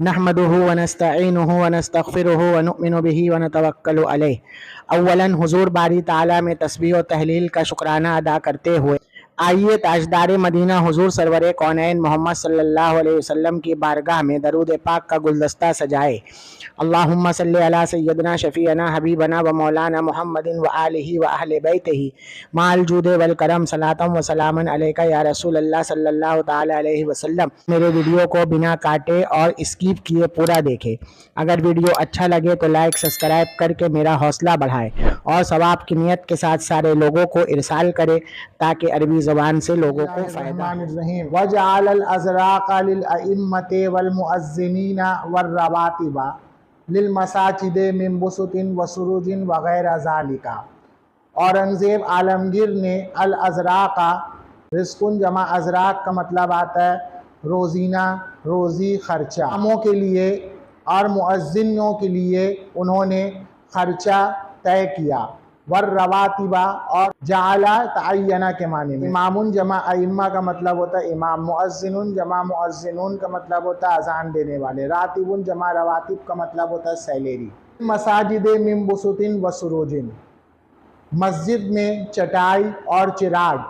नहमदुहु व नस्तईनुहु व नस्तगफिरुहु व नुमिनु बिही व नतवक्कलु अलैह। अव्वलन हुजूर बारी ताला में तस्बीह और तहलील का शुक्राना अदा करते हुए आइए ताजदार मदीना हुजूर सरवर कौनैन मोहम्मद सल्लल्लाहु अलैहि वसल्लम की बारगाह में दरूद पाक का गुलदस्ता सजाए। अल्लाहुम्मा सल्ली अला सय्यदना शफ़ीअना हबीबना व मौलाना मुहम्मदिन व आलिही व अहले बैतिही माल जूदे वल करम सलातम व सलामन अलैका या रसूल अल्लाह सल्लल्लाहु ताला अलैहि वसल्लम। मेरे वीडियो को बिना काटे और स्किप किए पूरा देखें। अगर वीडियो अच्छा लगे तो लाइक सब्सक्राइब करके मेरा हौसला बढ़ाएं और सवाब की नियत के साथ सारे लोगों को इरसाल करें ताकि अरबी ज़बान से लोगों को फ़ायदा। वजअल अज़राक़ लिल अइम्मति वल मुअज़्ज़िनीना वर रवातिबा लिल मसाजिदे मिन बुसुतिन व सुरूजिन व गैर ज़ालिका। औरंगज़ेब आलमगीर ने अल अज़राक़ा, रिज़्क़ुन जमा अज़राक़ का मतलब आता है रोज़ीना, रोज़ी, ख़र्चा, इमामों के लिए और मुअज़्ज़िनों के लिए उन्होंने ख़र्चा तय किया। वर रवातिबा और जाला तअय्यना के माने में। इमामुन जमा अइम्मा का मतलब होता है इमाम, मुअज़्ज़िनुन जमा मुअज़्ज़िनून का मतलब होता है अजान देने वाले, रातिबुन जमा रवातिब का मतलब होता है सैलरी। मसाजिदे मिन बुसुतिन व सुरूजिन, मस्जिद में चटाई और चिराग,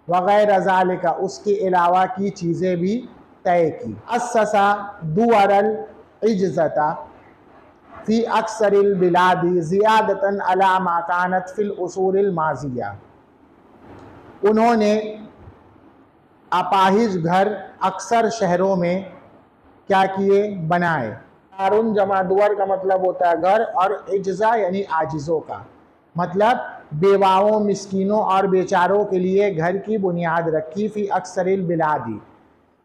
वगैरह ज़ालिका उसके अलावा की चीज़ें भी तय की। अस्ससा दुअरल इज्ज़ता फ़ी अक्सरिल बिलादी ज़ियादतन अला मा कानत फ़िल उसूरिल माज़िया। उन्होंने अपाहिज घर अक्सर शहरों में क्या किए, बनाए। दारुन जमा दुअर का मतलब होता है घर, और इज्ज़ा यानी आजिज़ों का मतलब बेवाओं, मिस्कीनों और बेचारों के लिए घर की बुनियाद रखी। फ़ी अक्सरिल बिलादी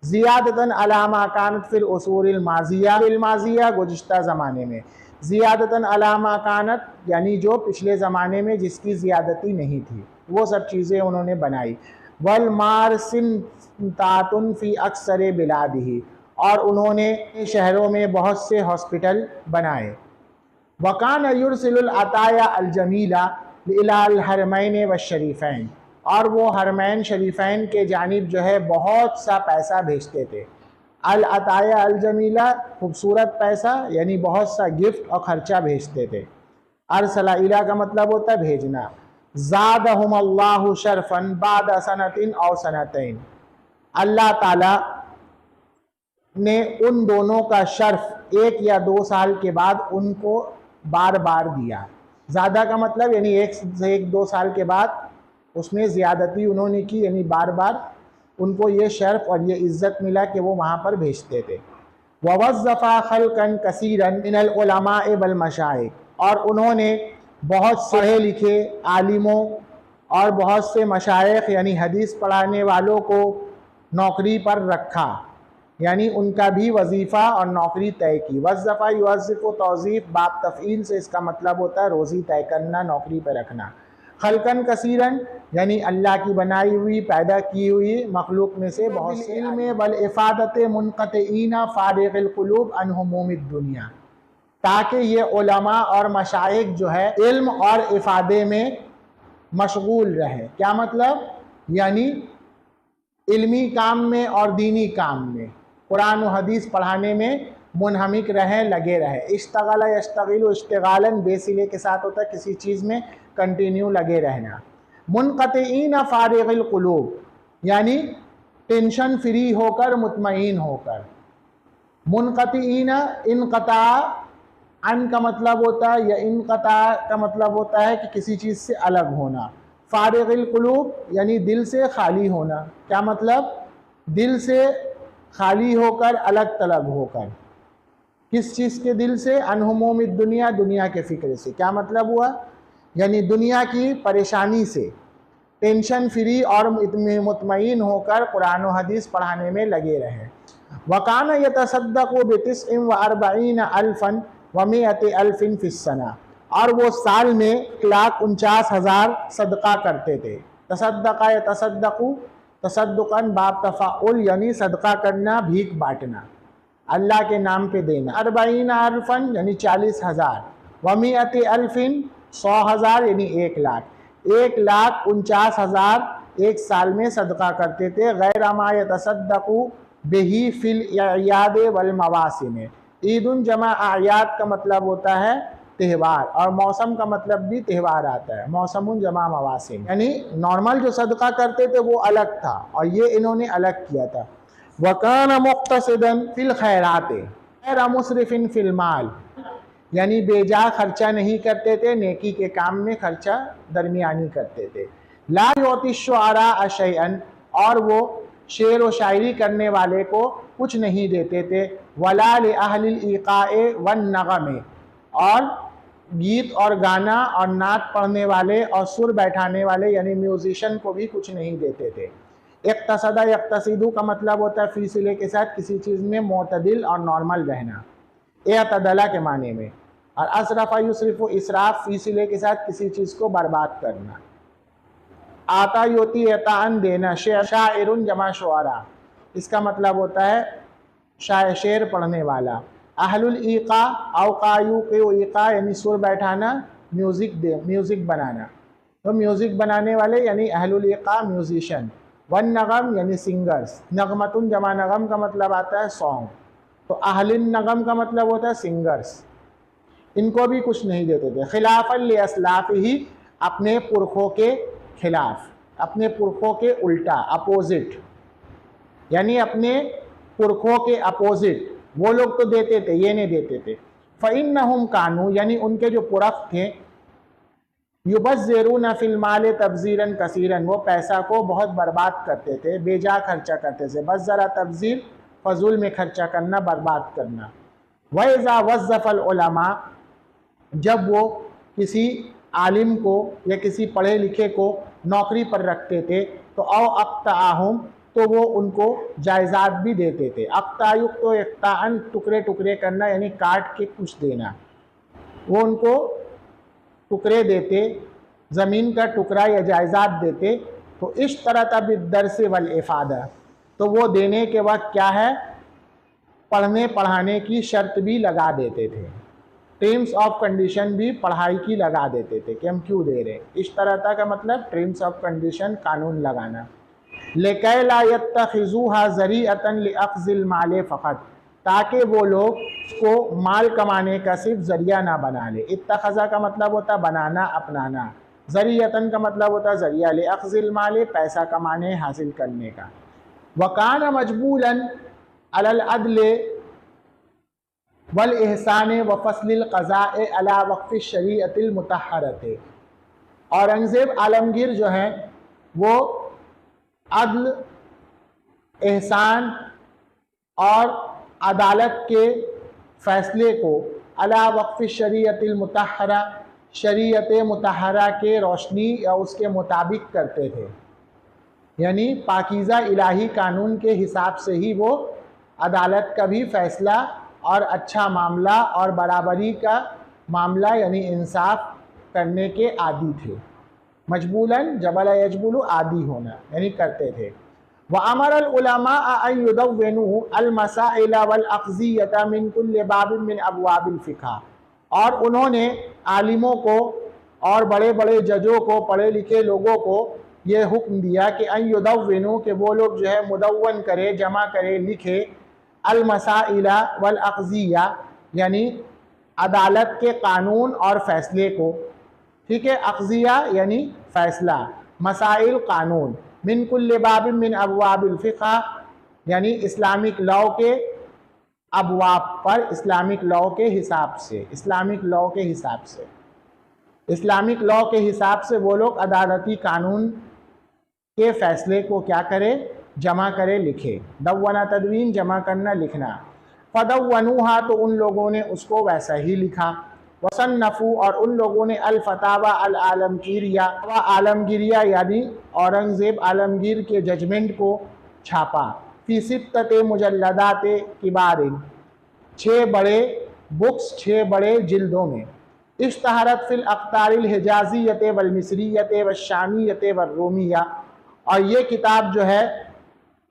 ज़ियादतन अला मा कानत फ़िल उसूरिल माज़िया, फ़िल माज़िया गुज़िश्ता ज़माने में, ज़ियादतन अला मा कानत यानी जो पिछले ज़माने में जिसकी ज़ियादती नहीं थी वो सब चीज़ें उन्होंने बनाई। वल मारसिन तातुन फ़ी अक्सर बिलादिही, और उन्होंने शहरों में बहुत से हॉस्पिटल बनाए। वकान युरसिलुल अताया अल जमीला इलाल हरमैन व शरीफ़ैन, और वो हरमैन शरीफ़ैन के जानिब जो है बहुत सा पैसा भेजते थे। अल अताया अल जमीला खूबसूरत पैसा यानी बहुत सा गिफ्ट और ख़र्चा भेजते थे। अरसला इला का मतलब होता है भेजना। ज़ादहुम अल्लाहु शरफ़न बाद सनतिन और सनतैन, अल्लाह ताला ने उन दोनों का शर्फ 1 या 2 साल के बाद उनको बार बार दिया। ज़्यादा का मतलब यानी 1 से 2 साल के बाद उसमें ज़्यादती उन्होंने की, यानी बार बार उनको ये शर्फ और ये इज़्ज़त मिला कि वो वहाँ पर भेजते थे। ववज़्ज़फ़ा ख़ल्क़न कसीरन मिनल उलमाए वल मशाइख़, और उन्होंने बहुत से पढ़े लिखे आलिमों और बहुत से मशाइख़ यानी हदीस पढ़ाने वालों को नौकरी पर रखा, यानी उनका भी वजीफ़ा और नौकरी तय की। वज़्ज़फ़ा युवज़्ज़िफ़ु तौज़ीफ़ बाब तफ़ईल से इसका मतलब होता है रोज़ी तय करना, नौकरी पर रखना। खल्कन कसीरन यानी अल्लाह की बनाई हुई, पैदा की हुई मखलूक में से बहुत से। इल्म वल इफ़ादत मुनक़तिईना फ़ारिग़िल क़ुलूब अन हुमूमिद दुनिया, ताकि ये उलमा और मशाइख़ जो है इल्म और इफ़ादे में मशगूल रहे। क्या मतलब, यानी इल्मी काम में और दीनी काम में, कुरान और हदीस पढ़ाने में मुनहमिक रहें, लगे रहे। इश्तगल यश्तगिलु इश्तिगालन बेसिले के साथ होता है किसी चीज़ में कंटिन्यू लगे रहना। मुनक़तिईन फ़ारिग़िल क़ुलूब यानी टेंशन फ्री होकर, मुतमईन होकर। मुनक़तिईन इनक़ता अन का मतलब होता है, या इनक़ता का मतलब होता है कि किसी चीज़ से अलग होना। फ़ारिग़िल क़ुलूब यानी दिल से खाली होना। क्या मतलब, दिल से खाली होकर, अलग तलग होकर। किस चीज़ के दिल से, अनहुमूमिद दुनिया, दुनिया के फ़िक्र से। क्या मतलब हुआ, यानी दुनिया की परेशानी से टेंशन फ्री और मुतमईन होकर कुरान और हदीस पढ़ाने में लगे रहे। वकान यतसद्दक़ु बितिस्इन व अर्बईन अल्फ़न व मिअति अल्फ़िन फ़िस्सना, और वो साल में 1,49,000 सदका करते थे। तसद्दक़ा यतसद्दक़ु तसद्दुक़न बाब तफ़ाउल यानी सदका करना, भीख बांटना, अल्लाह के नाम पे देना। अर्बईन अल्फ़न यानी 40,000, व मिअति अल्फ़िन 100,000 यानी 1 लाख। 1,49,000 एक साल में सदका करते थे। गैर मा यतसद्दक़ू बिही फिल अयाद वल मवासिम। ईद उन जमा आयात का मतलब होता है त्यौहार, और मौसम का मतलब भी त्यौहार आता है। मौसम जमा मवासिम, यानी नॉर्मल जो सदका करते थे वो अलग था और ये इन्होंने अलग किया था। वकान मुक्तसिदन फिल खैरात गैर मुसरिफिन फिल माल, यानी बेजा खर्चा नहीं करते थे, नेकी के काम में खर्चा दरमियानी करते थे। ला योतिशुआरा अशयअन, और वो शेर व शायरी करने वाले को कुछ नहीं देते थे। वला li अहलिल इक़ाए वन नगमे, और गीत और गाना और नात पढ़ने वाले और सुर बैठाने वाले यानी म्यूजिशियन को भी कुछ नहीं देते थे। इक्तसदा यक्तसिदु का मतलब होता है फी सिले के साथ किसी चीज़ में मोतदिल और नॉर्मल रहना, एतदला के माने में। और असरफ़ा युसरिफ़ु इसराफ फी सिले के साथ किसी चीज़ को बर्बाद करना। आता योती एतान देना, शाइरुन जमा शुआरा, इसका मतलब होता है शेर पढ़ने वाला। अहलुल ईक़ा अवकायु के ईक़ा यानी सुर बैठाना, म्यूज़िक बनाना, तो म्यूज़िक बनाने वाले यानी अहलुल ईक़ा म्यूजिशियन। वन नगम यानी सिंगर्स, नगमतुन जमा नगम का मतलब आता है सॉन्ग, तो अहलिन नगम का मतलब होता है सिंगर्स, इनको भी कुछ नहीं देते थे। खिलाफन li अस्लाफ़िही, अपने पुरखों के खिलाफ, अपने पुरखों के उल्टा, अपोजिट, यानी अपने पुरखों के अपोजिट वो लोग तो देते थे, ये नहीं देते थे। फ़इन्नहुम कानू, यानी उनके जो पुरख थे, युबज़्ज़िरून फिल माल तब्ज़ीरन कसीरन, वो पैसा को बहुत बर्बाद करते थे, बेजा खर्चा करते थे। बज़्ज़रा तब्ज़ीर, फजूल में खर्चा करना, बर्बाद करना। वइज़ा वज़्ज़फ़ल उलमा, जब वो किसी आलिम को या किसी पढ़े लिखे को नौकरी पर रखते थे तो औ अक्ताहुम, तो वो उनको जायज़ात भी देते थे। अक्तायुक तो इक्ताअन, टुकड़े टुकड़े करना यानी काट के कुछ देना, वो उनको टुकड़े देते, ज़मीन का टुकड़ा या जायज़ात देते। तो इस तरह तब दरस वल इफ़ादा, तो वो देने के वक्त क्या है, पढ़ने पढ़ाने की शर्त भी लगा देते थे, टर्म्स ऑफ कंडीशन भी पढ़ाई की लगा देते थे कि हम क्यों दे रहे। इस तरह का मतलब टर्म्स ऑफ कंडीशन, कानून लगाना। लेकै ला यत्तखिज़ूहा ज़रीअतन लिअख़्ज़िल माल फ़क़त, ताकि वो लोग को माल कमाने का सिर्फ ज़रिया ना बना ले। इत्तख़ज़ा का मतलब होता है बनाना, अपनाना। ज़रीअतन का मतलब होता है ज़रिया, लिअख़्ज़िल माल, पैसा कमाने, हासिल करने का। वकान मजबूलन अलल अदल वल एहसान व फ़स्लिल क़ज़ाए अला वक़्फ़ि शरीअतिल मुतहरत। औरंगज़ेब आलमगीर जो हैं वो अदल, एहसान और अदालत के फ़ैसले को अला वक़्फ़ि शरीअतिल मुतहरा, शरीयत मुतहरा के रोशनी या उसके मुताबिक करते थे, यानी पाकीज़ा इलाही कानून के हिसाब से ही वो अदालत का भी फ़ैसला और अच्छा मामला और बराबरी का मामला यानी इंसाफ करने के आदी थे। मजबूलन जबल यजबुलु, आदी होना यानी करते थे। व अमरल उलमा अन युदव्विनु अल मसाइल वल अक़ज़ियत मिन कुल्लि बाब मिन अबवाबिल फ़िक़्ह, और उन्होंने आलिमों को और बड़े बड़े जजों को, पढ़े लिखे लोगों को ये हुक्म दिया कि अन युदव्विनु, कि वो लोग जो है मुदव्वन करे, जमा करे, लिखे, अल मसाइला वल अक़ज़िया, यानी अदालत के कानून और फ़ैसले को, ठीक है। अक़ज़िया यानी फ़ैसला, मसाइल कानून, मिन कुल्लि बाब मिन अबवाबिल फ़िक़्ह, यानी इस्लामिक लॉ के अबवाब पर, इस्लामिक लॉ के हिसाब से, इस्लामिक लॉ के हिसाब से, इस्लामिक लॉ के हिसाब से वो लोग अदालती कानून के फ़ैसले को क्या करे, जमा करे, लिखे। दव्वना तदवीन, जमा करना, लिखना। फ़दव्वनूहा, तो उन लोगों ने उसको वैसा ही लिखा। वसन्नफ़ू, और उन लोगों ने अल फ़तावा अल आलमगीरिया, आलमगीरिया यानी औरंगज़ेब आलमगीर के जजमेंट को छापा। फ़ी सित्तते मुजल्लदाते किबारिन, 6 बड़े बुक्स, 6 बड़े जिल्दों में। इश्तहरत फ़िल अक़तारिल हिजाज़ियत वल मिस्रियत व शामियत व रोमिया, और ये किताब जो है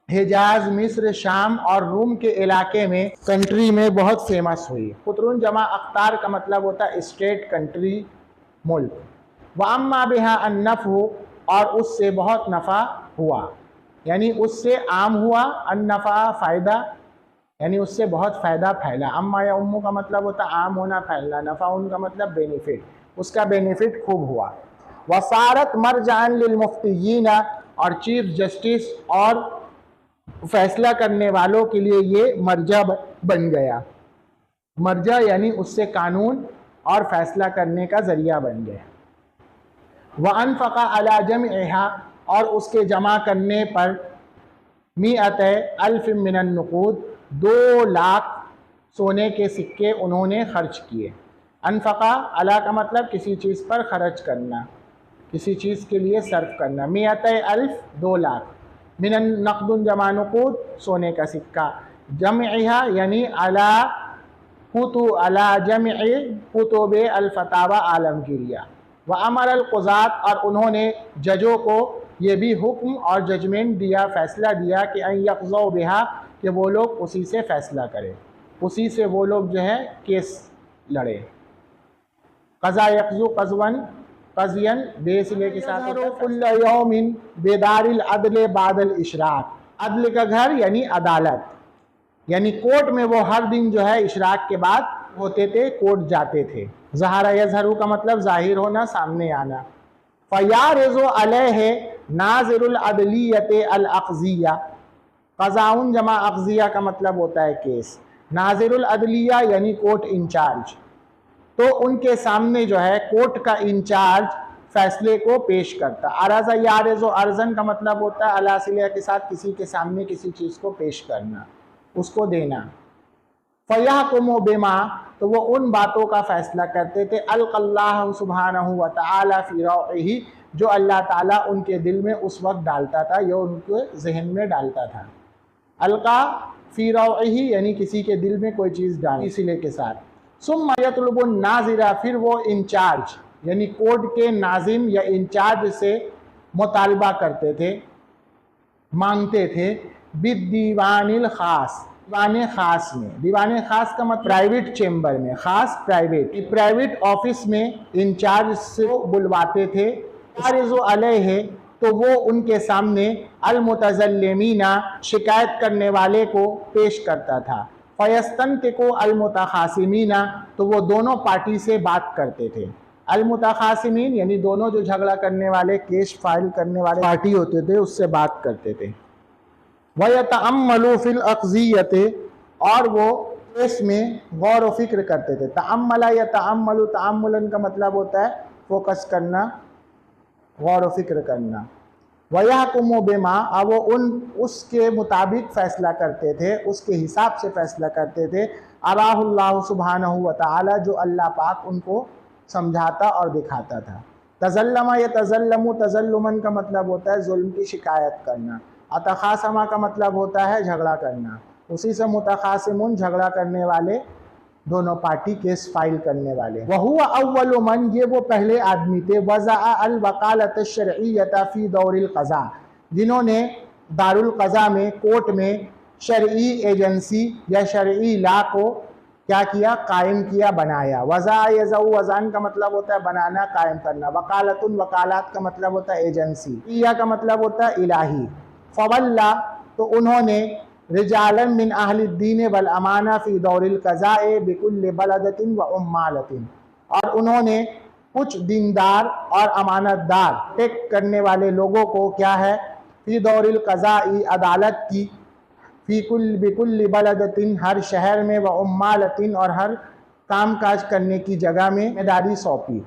हिजाज, मिस्र, शाम और रूम के इलाके में, कंट्री में बहुत फेमस हुई। कुतरुन जमा अख्तार का मतलब होता है स्टेट, कंट्री, मुल्क। व अम्मा बिहा अन्नफ़, और उससे बहुत नफ़ा हुआ, यानी उससे आम हुआ, अन्नफ़ा फ़ायदा, यानी उससे बहुत फ़ायदा फैला। अम्मा या उम्मू का मतलब होता है आम होना, फैलना। नफ़ा उनका मतलब बेनिफिट, उसका बेनिफिट खूब हुआ। वसारत मरजान लिलमुफ्तियीन, और चीफ जस्टिस और फैसला करने वालों के लिए ये मर्जा बन गया। मर्जा यानी उससे कानून और फैसला करने का ज़रिया बन गया। व अनफ़क़ा अला जमइहा, और उसके जमा करने पर मिअत अल्फ मिनन नुक़ूद, 2 लाख सोने के सिक्के उन्होंने खर्च किए। अनफ़क़ा अला का मतलब किसी चीज़ पर खर्च करना, किसी चीज़ के लिए सर्फ करना। मिअत अल्फ 2 लाख, मिनन नक़दुन जमा नुक़ूद सोने का सिक्का, जमइहा यानी अला जमइ कुतुब अल फतावा आलमगीरिया। व अमर अल क़ुज़ात, और उन्होंने जजों को ये भी हुक्म और जजमेंट दिया, फ़ैसला दिया कि अन यक़ज़ौ बिहा, कि वो लोग उसी से फ़ैसला करें, उसी से वो लोग जो है केस लड़े। क़ज़ा यक़ज़ु क़ज़वन क़ज़ियन बेसिले के साथ कुल्ल यौमिन बेदारिल अदल बादल इशराक, अदल का घर यानी अदालत, यानी कोर्ट में वो हर दिन जो है इशराक के बाद होते थे, कोर्ट जाते थे। ज़हरा यज़हरु का मतलब ज़ाहिर होना, सामने आना। फ़यारिज़ु अलैहि नाज़िरुल अदलियत अल अक़ज़िया, क़ज़ाउन जमा अक़ज़िया का मतलब होता है केस। नाज़िरुल अदलिया यानी कोर्ट इंचार्ज, तो उनके सामने जो है कोर्ट का इंचार्ज फैसले को पेश करता। अरज़ा यारिज़ु अर्ज़न का मतलब होता है अलासिलिया के साथ किसी के सामने किसी चीज़ को पेश करना, उसको देना। फ़यहकुमु बिमा, तो वो उन बातों का फ़ैसला करते थे अलक़ल्लाहु सुब्हानहु व तआला फ़ी रौइही, जो अल्लाह ताला उनके दिल में उस वक्त डालता था, या उनके जहन में डालता था। अलका फ़ी रौइही यानी किसी के दिल में कोई चीज़ डाल, इसीलिए के साथ। सुम्मा यतलुबुन नाज़िरा, फिर वो इंचार्ज यानी कोर्ट के नाजिम या इंचार्ज से मुतालबा करते थे, मांगते थे बिदीवानिल ख़ास, दीवान ख़ास में। दीवान ख़ास का मतलब प्राइवेट चेम्बर में, ख़ास प्राइवेट ऑफिस में इंचार्ज से बुलवाते थे। आरिज़ु अलैहि, तो वो उनके सामने अलमुतज़ल्लिमीना शिकायत करने वाले को पेश करता था। फ़यस्तंतिक़ु अलमुतख़ासिमीना, तो वो दोनों पार्टी से बात करते थे। अलमुतख़ासिमीन यानी दोनों जो झगड़ा करने वाले, केस फाइल करने वाले पार्टी होते थे, उससे बात करते थे। वयतअम्मलु फ़िल अक़ज़ियत, और वो केस में गौर व फिक्र करते थे। तअम्मला या तअम्मलु, तअम्मुलन का मतलब होता है फोकस करना, गौर व फिक्र करना। वयहकुमु बिमा, अब वो उसके मुताबिक फ़ैसला करते थे, उसके हिसाब से फ़ैसला करते थे। अराहुल्लाहु सुब्हानहु व तआला, जो अल्लाह पाक उनको समझाता और दिखाता था। तज़ल्लमा या तज़ल्लमु, तज़ल्लुमन का मतलब होता है जुल्म की शिकायत करना। अतखासमा का मतलब होता है झगड़ा करना, उसी से मुतखासिमुन झगड़ा करने वाले, दोनों पार्टी केस फाइल करने वाले। वहुवा अव्वलु मन, ये वो पहले आदमी थे। वज़ा अल वकालत शरइय्यत फ़ी दौरिल क़ज़ा, जिन्होंने दारुल क़ज़ा में, कोर्ट में शरई एजेंसी या शरई ला को क्या किया, कायम किया, बनाया। वज़ा यज़ऊ, वज़ान का मतलब होता है बनाना, कायम करना। वकालतुन, वकालत का मतलब होता है एजेंसी। इया का मतलब होता है इलाही। फ़वल्ला, तो उन्होंने रिजालन मिन अहलिद्दीन वल अमाना फ़ी दौरिल क़ज़ाए बिकुल्लि बलदतिन व उम्मालतिन, और उन्होंने कुछ दीनदार और अमानतदार टेक करने वाले लोगों को क्या है, फ़ी दौरिल क़ज़ाई अदालत की, बिकुल्लि बलदतिन हर शहर में, व उम्मालतिन और हर काम काज करने की जगह में जिम्मेदारी सौंपी।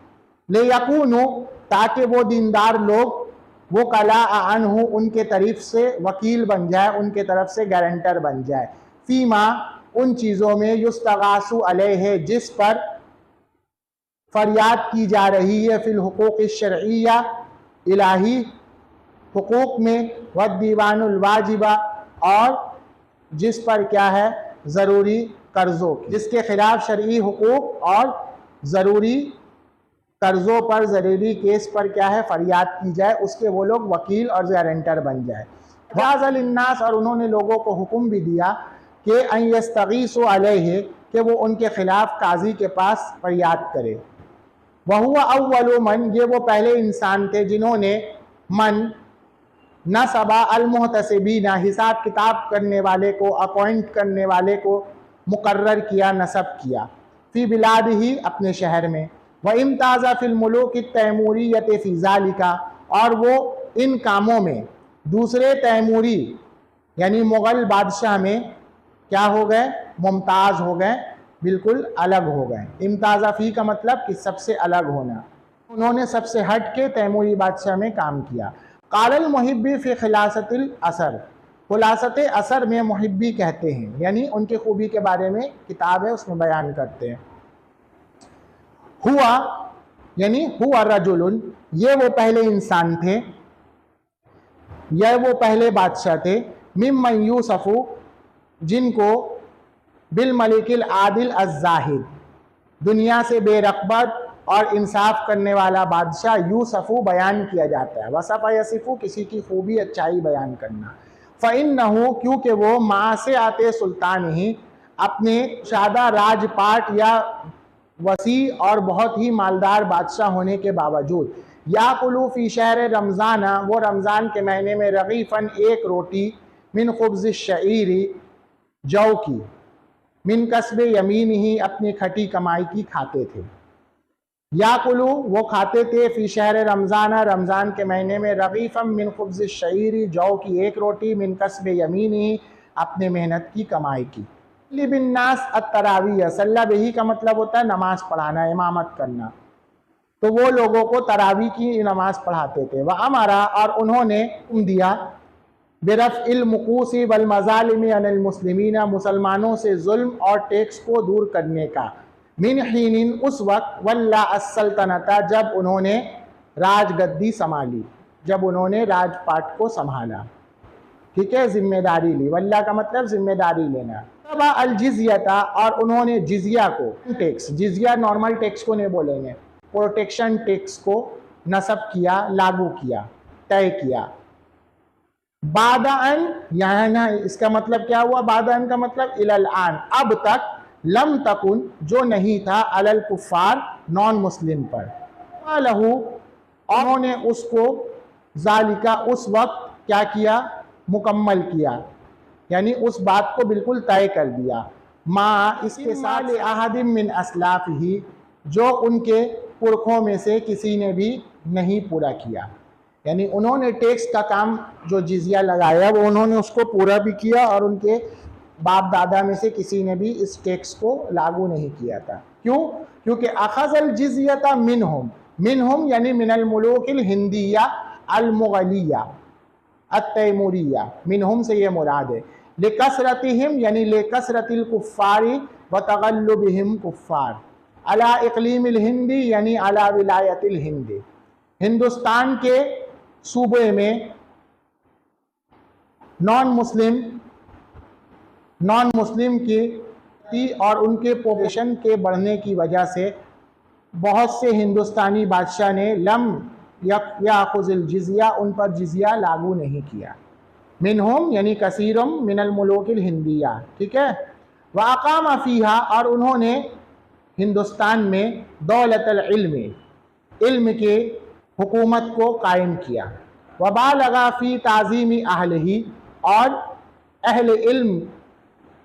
ले यकूनु, ताकि वो दीनदार लोग वो कला अनहु उनके तरफ से वकील बन जाए, उनके तरफ से गारंटर बन जाए। फीमा, उन चीज़ों में युस्तगासु अलैहि, जिस पर फरियाद की जा रही है, फिल हुकूक़ शरइया, इलाही हुकूक में, व दीवानुल वाजिबा, और जिस पर क्या है ज़रूरी कर्ज़ों की, जिसके खिलाफ शरई हुकूक और ज़रूरी कर्ज़ों पर, ज़रूरी केस पर क्या है फरियाद की जाए, उसके वो लोग वकील और गारंटर बन जाए। जाज़ लिन्नास, और उन्होंने लोगों को हुक्म भी दिया कि अन यस्तगीसु अलैहि, कि वो उनके खिलाफ काजी के पास फरियाद करे। वहुवा अव्वलु मन, ये वो पहले इंसान थे जिन्होंने मन नसबा अलमुहतसिबीना, हिसाब किताब करने वाले को, अपॉइंट करने वाले को मुकर्रर किया, नसब किया, फ़ी बिलाद ही, अपने शहर में, व इम्ताज़ा फ़िल मुलूक तैमूरियत फ़ी ज़ालिका, और वो इन कामों में दूसरे तैमूरी यानी मुग़ल बादशाह में क्या हो गए, मुमताज़ हो गए, बिल्कुल अलग हो गए। इम्ताज़ा फ़ी का मतलब कि सबसे अलग होना, उन्होंने सबसे हट के तैमूरी बादशाह में काम किया। क़ालल मुहिब्बी फ़ी ख़िलासतिल असर, ख़ुलासत असर में मुहिब्बी कहते हैं, यानी उनकी खूबी के बारे में किताब है, उसमें बयान करते हैं। हुआ यानी हुआ रजुलन, ये वो पहले इंसान थे, यह वो पहले बादशाह थे, मिम्मन यूसफ़ु, जिनको बिल मलिकिल आदिल अज़्ज़ाहिद, दुनिया से बेरग़बत और इंसाफ करने वाला बादशाह यूसफ़ु बयान किया जाता है। वसफ़ यसिफ़ु, किसी की खूबी अच्छाई बयान करना। फ़इन्नहु, क्योंकि वो मासे आते सुल्तान ही, अपने शादा राजपाट या वसी और बहुत ही मालदार बादशाह होने के बावजूद, याकुलू फ़ी शहर रमज़ाना, वो रमज़ान के महीने में रग़ीफ़न, एक रोटी, मिन ख़ुब्ज़ शईरी, जौ की, मिन कसब यमीन ही, अपनी खटी कमाई की खाते थे। याकुलू, वो खाते थे, फ़ी शहर रमज़ाना, रमज़ान के महीने में, रग़ीफ़म मिन ख़ुब्ज़ शईरी, जौ की एक रोटी, मिन कसब यमीन ही, अपने मेहनत की कमाई की। लिबिन्नास अत-तरावीह, सल्ला बिही का मतलब होता है नमाज पढ़ाना, इमामत करना, तो वो लोगों को तरावी की नमाज पढ़ाते थे। वह हमारा, और उन्होंने दिया, बिरफ़्इल मुक़ूसी वल मज़ालिमी अनिल मुस्लिमीना, मुसलमानों से जुल्म और टैक्स को दूर करने का, मिन हीनिन, उस वक्त, वल्ला अस्सल्तनता, जब उन्होंने राजगद्दी संभाली, जब उन्होंने राजपाट को संभाला, ठीक है, जिम्मेदारी ली। वल्ला का मतलब जिम्मेदारी लेना। तबा अल जिज़ियता, और उन्होंने जिज़िया को, टैक्स, जिज़िया नॉर्मल टैक्स को नहीं बोलेंगे, प्रोटेक्शन टैक्स को नसब किया, लागू किया, तय किया। बादअन, यहाँ ना इसका मतलब क्या हुआ, बादअन का मतलब इलल आन, अब तक, लम तकुन, जो नहीं था, अलल कुफ़ार, नॉन मुस्लिम पर, लहू, उन्होंने उसको, ज़ालिका, उस वक्त क्या किया, मुकम्मल किया, यानी उस बात को बिल्कुल तय कर दिया। माँ, इसके साथ, अहदिम मिन अस्लाफ ही, जो उनके पुरखों में से किसी ने भी नहीं पूरा किया, यानी उन्होंने टैक्स का काम जो जिज़िया लगाया वो उन्होंने उसको पूरा भी किया, और उनके बाप दादा में से किसी ने भी इस टैक्स को लागू नहीं किया था। क्यों? क्योंकि अखज़ल जिज़ियता मिनहुम, मिनहुम यानी मिनल मुलूकिल हिंदिया अल मुग़लिया अत-तैमूरिया, मिनहुम से ये मुराद है। लिकसरतिहिम यानी लिकसरतिल कुफ़ारी व तग़ल्लुबिहिम कुफ़ार, अला इक़लीमिल हिंदी यानी अला विलायतिल हिंदी, हिंदुस्तान के सूबे में नॉन मुस्लिम की और उनके पॉपुलेशन के बढ़ने की वजह से बहुत से हिंदुस्तानी बादशाह ने लम याख़ुज़िल जिज़िया, उन पर जिज़िया लागू नहीं किया। मिनहुम यानी कसीरम मिनल मुलूकिल हिंदिया, ठीक है। व अक़ाम फ़ीहा, और उन्होंने हिंदुस्तान में दौलतल इल्म, इल्म के हुकूमत को कायम किया। व बालगा फ़ी ताज़ीमी अहलिही, और अहले इल्म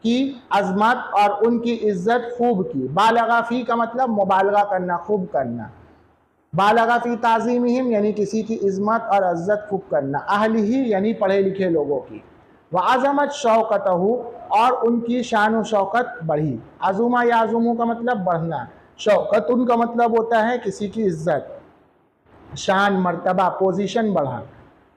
की अज़मत और उनकी इज़्ज़त खूब की। बालगा फ़ी का मतलब मुबालगा करना, खूब करना। बालगा फ़ी ताज़ीमिहिम यानी किसी की इज़्ज़त और इज़्ज़त खूब करना। अहलिही यानी पढ़े लिखे लोगों की। व अज़मत शौक़तहु, और उनकी शान व शौकत बढ़ी। अज़ुमा या अज़ुमु का मतलब बढ़ना, शौकत उनका मतलब होता है किसी की इज़्ज़त, शान, मर्तबा, पोजीशन बढ़ा,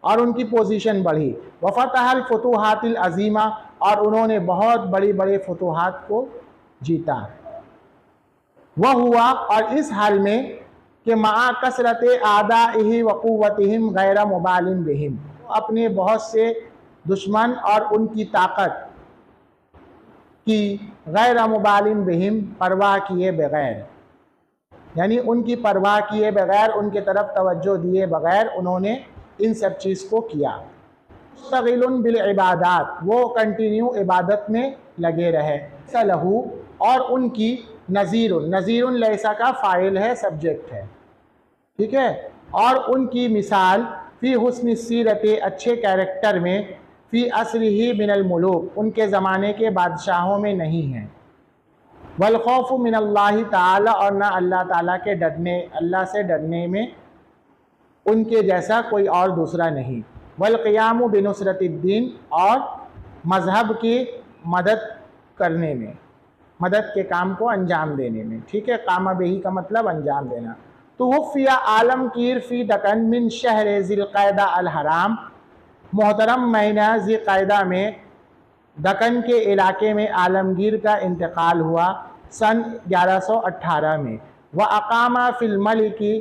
और उनकी पोजीशन बढ़ी। व फ़तहल फ़ुतूहातिल अज़ीमा, और उन्होंने बहुत बड़ी बड़े फतूहात को जीता। वह हुआ, और इस हाल में कि मा कसरत आदाइहि व क़ुव्वतिहिम गैर मुबालिन बिहिम, अपने बहुत से दुश्मन और उनकी ताकत की गैर मुबालिन बिहिम, परवाह किए बगैर, यानी उनकी परवाह किए बगैर, उनके तरफ तवज्जो दिए बगैर उन्होंने इन सब चीज़ को किया। मुस्तग़िलुन बिल इबादात, वो कंटिन्यू इबादत में लगे रहे। सलहू, और उनकी नज़ीरुन, नज़ीरुन लैसा का फ़ाइल है, सब्जेक्ट है, ठीक है। और उनकी मिसाल फ़ी हुस्न सीरत, अच्छे कैरेक्टर में, फ़ी असरिही मिनल मुलूक, उनके ज़माने के बादशाहों में नहीं है। वल खौफ़ु मिनल्लाहि ताला, और ना अल्लाह ताला के डरने, अल्लाह से डरने में उनके जैसा कोई और दूसरा नहीं। वल क़ियामु बिनुसरतिद्दीन, और मज़हब की मदद करने में, मदद के काम को अंजाम देने में। ठीक है, कामा बेही का मतलब अंजाम देना। तो वफ़िया आलमगीर फ़ी दकन मिन शहर ज़िलक़अदा अल हराम, मोहतरम महीना ज़िलक़अदा में दक्कन के इलाके में आलमगीर का इंतकाल हुआ सन 1118 में। व अकामा फ़िल मलिकी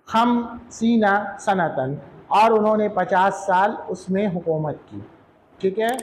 खमसीना सनतन, और उन्होंने 50 साल उसमें हुकूमत की। ठीक है।